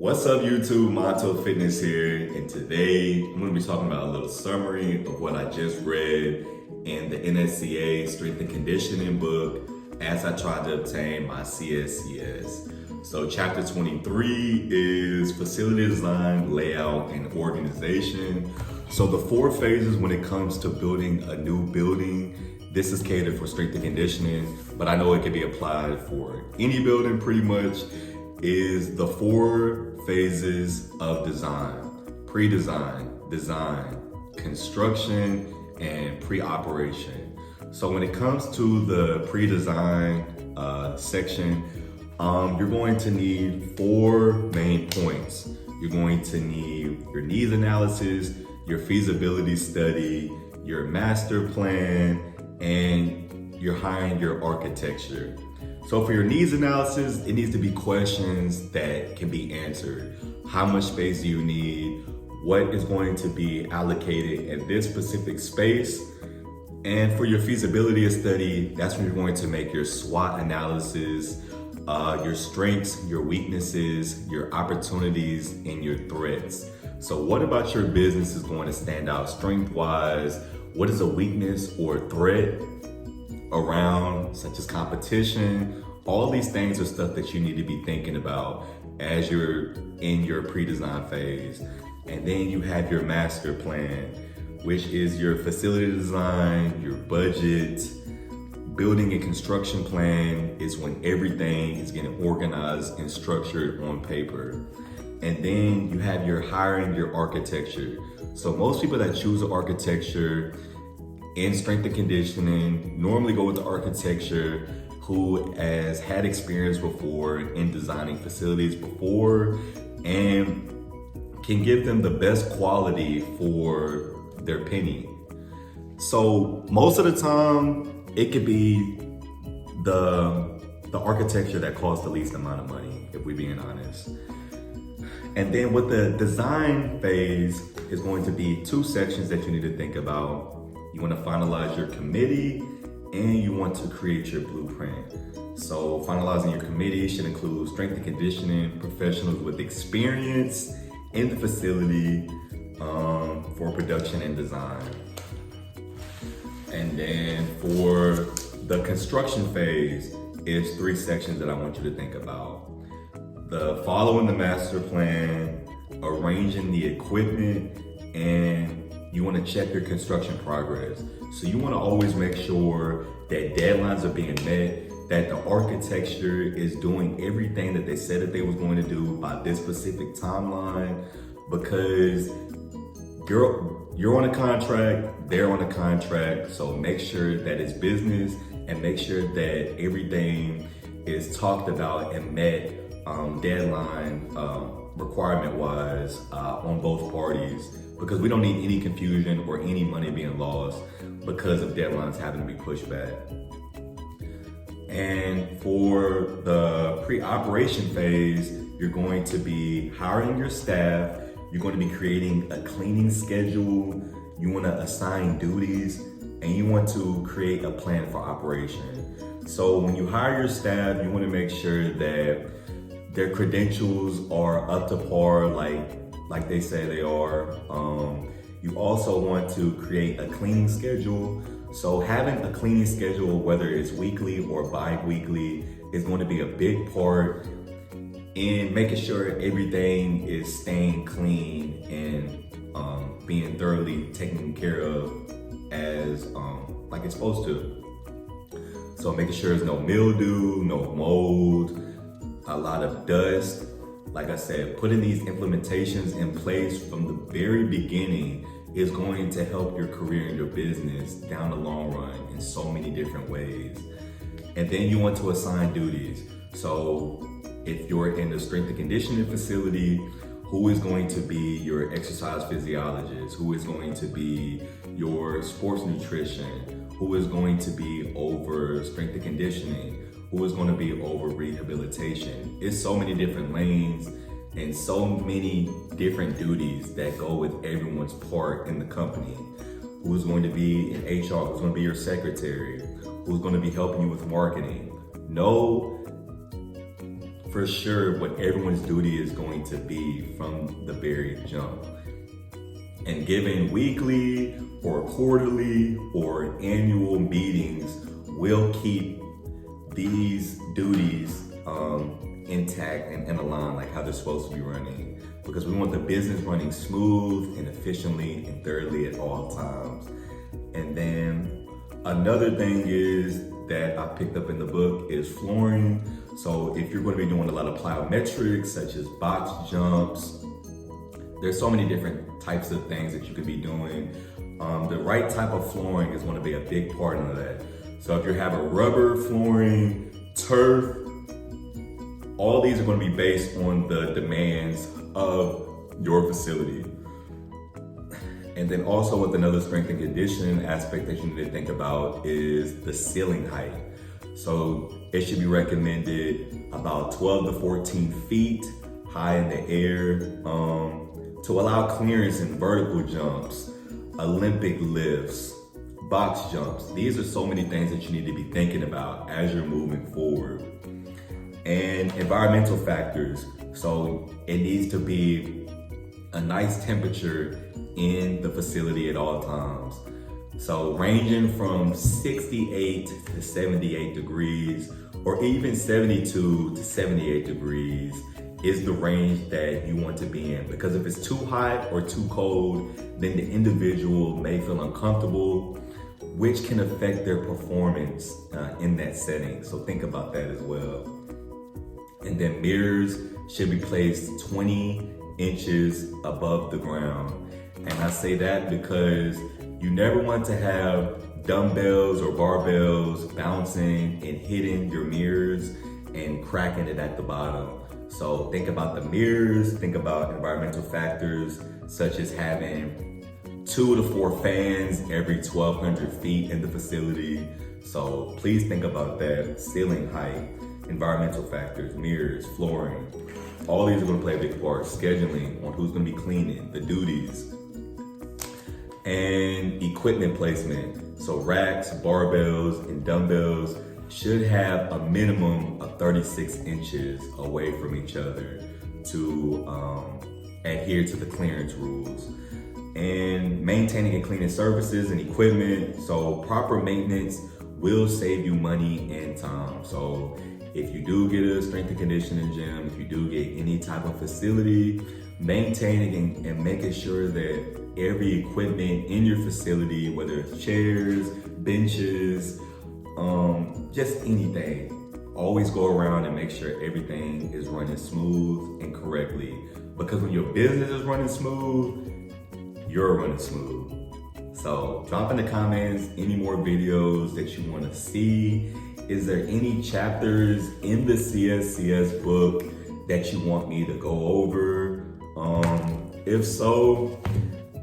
What's up YouTube, Monto Fitness here, and today I'm going to be talking about a little summary of what I just read in the NSCA Strength and Conditioning book as I tried to obtain my CSCS. So chapter 23 is facility design, layout, and organization. So the 4 phases when it comes to building a new building, this is catered for strength and conditioning, but I know it can be applied for any building pretty much, is the 4 phases of design: pre-design, design, construction, and pre-operation. So when it comes to the pre-design section, you're going to need 4 main points. You're going to need your needs analysis, your feasibility study, your master plan, and you're hiring your architecture. So for your needs analysis, it needs to be questions that can be answered. How much space do you need? What is going to be allocated in this specific space? And for your feasibility study, that's when you're going to make your SWOT analysis, your strengths, your weaknesses, your opportunities, and your threats. So what about your business is going to stand out strength-wise? What is a weakness or threat around, such as competition? All these things are stuff that you need to be thinking about as you're in your pre-design phase. And then you have your master plan, which is your facility design, your budget. Building a construction plan is when everything is getting organized and structured on paper. And then you have your hiring your architecture. So most people that choose an architecture in strength and conditioning normally go with the architecture who has had experience before in designing facilities before and can give them the best quality for their penny. So most of the time it could be the architecture that costs the least amount of money, if we're being honest. And then with the design phase is going to be 2 sections that you need to think about. You want to finalize your committee and you want to create your blueprint. So finalizing your committee should include strength and conditioning professionals with experience in the facility for production and design. And then for the construction phase is 3 sections that I want you to think about. The following the master plan, arranging the equipment, and you want to check your construction progress. So you want to always make sure that deadlines are being met, that the architecture is doing everything that they said that they was going to do by this specific timeline, because you're on a contract, they're on a contract. So make sure that it's business and make sure that everything is talked about and met deadline requirement wise on both parties, because we don't need any confusion or any money being lost because of deadlines having to be pushed back. And for the pre-operation phase, you're going to be hiring your staff, you're going to be creating a cleaning schedule, you want to assign duties, and you want to create a plan for operation. So when you hire your staff, you want to make sure that their credentials are up to par, like they say they are. You also want to create a cleaning schedule. So having a cleaning schedule, whether it's weekly or bi-weekly, is going to be a big part in making sure everything is staying clean and being thoroughly taken care of as like it's supposed to. So making sure there's no mildew, no mold, a lot of dust. Like I said, putting these implementations in place from the very beginning is going to help your career and your business down the long run in so many different ways. And then you want to assign duties. So if you're in the strength and conditioning facility, who is going to be your exercise physiologist? Who is going to be your sports nutrition? Who is going to be over strength and conditioning? Who is going to be over rehabilitation? It's so many different lanes and so many different duties that go with everyone's part in the company. Who's going to be in HR? Who's going to be your secretary? Who's going to be helping you with marketing? Know for sure what everyone's duty is going to be from the very jump. And given weekly or quarterly or annual meetings will keep these duties intact and aligned like how they're supposed to be running, because we want the business running smooth and efficiently and thoroughly at all times. And then another thing is that I picked up in the book is flooring. So if you're going to be doing a lot of plyometrics such as box jumps, there's so many different types of things that you could be doing. The right type of flooring is going to be a big part of that. So if you have a rubber flooring, turf, all these are going to be based on the demands of your facility. And then also with another strength and conditioning aspect that you need to think about is the ceiling height. So it should be recommended about 12 to 14 feet high in the air to allow clearance in vertical jumps, Olympic lifts, box jumps. These are so many things that you need to be thinking about as you're moving forward. And environmental factors. So it needs to be a nice temperature in the facility at all times. So ranging from 68 to 78 degrees, or even 72 to 78 degrees is the range that you want to be in. Because if it's too hot or too cold, then the individual may feel uncomfortable, which can affect their performance in that setting. So think about that as well. And then mirrors should be placed 20 inches above the ground. And I say that because you never want to have dumbbells or barbells bouncing and hitting your mirrors and cracking it at the bottom. So think about the mirrors, think about environmental factors such as having 2 to 4 fans every 1,200 feet in the facility. So please think about that. Ceiling height, environmental factors, mirrors, flooring. All these are going to play a big part. Scheduling on who's going to be cleaning, the duties, and equipment placement. So racks, barbells, and dumbbells should have a minimum of 36 inches away from each other to adhere to the clearance rules. And maintaining and cleaning surfaces and equipment. So proper maintenance will save you money and time. So if you do get a strength and conditioning gym, if you do get any type of facility, maintaining and making sure that every equipment in your facility, whether it's chairs, benches, just anything, always go around and make sure everything is running smooth and correctly. Because when your business is running smooth, you're running smooth. So drop in the comments any more videos that you want to see. Is there any chapters in the CSCS book that you want me to go over? If so,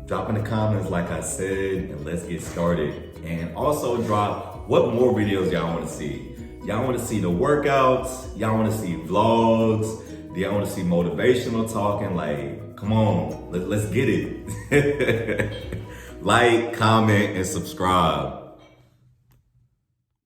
drop in the comments like I said, and let's get started. And also drop what more videos y'all want to see. Y'all want to see the workouts? Y'all want to see vlogs? Do y'all want to see motivational talking? Like, come on, let's get it. Like, comment, and subscribe.